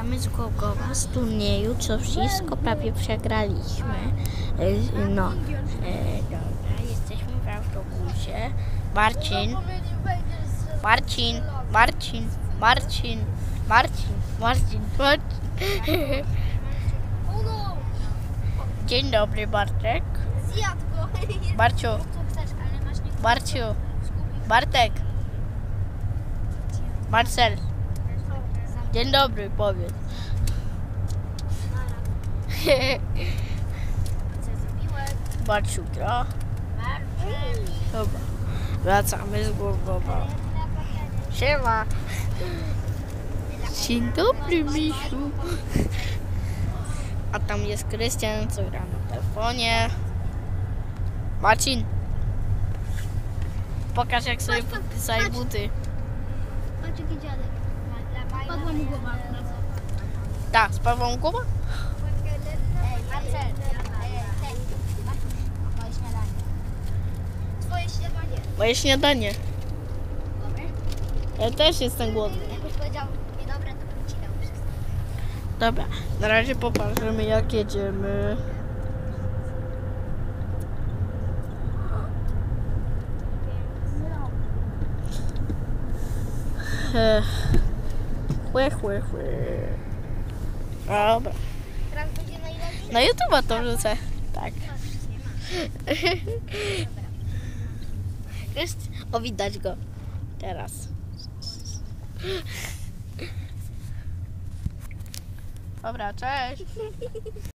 Wracamy z Głogowa, z turnieju, co wszystko prawie przegraliśmy. Dobra, jesteśmy w autobusie. Marcin. Dzień dobry, Bartek. Zjadł go. Barciu, Bartek. Marcel. Dzień dobry, powiedz. Barciu gra. Dobra, wracamy z Głogowa. Siema. Dzień dobry, misiu. A tam jest Krystian, co gra na telefonie. Marcin. Pokaż, jak sobie podpisali buty. Patrz jaki dziadek. Spadła mu głowa. Tak, spadła mu głowa? Marcel. Moje śniadanie. Twoje śniadanie. Moje śniadanie. Dobre? Ja też jestem głodny. Jakbyś powiedział niedobre, to bym ci dał wszystko. Dobra, na razie popatrzymy, jak jedziemy. Chłe. Dobra. Teraz będzie najlepszy. Na YouTube'a to wrzucę. Tak. O, widać go. Teraz. Dobra, cześć.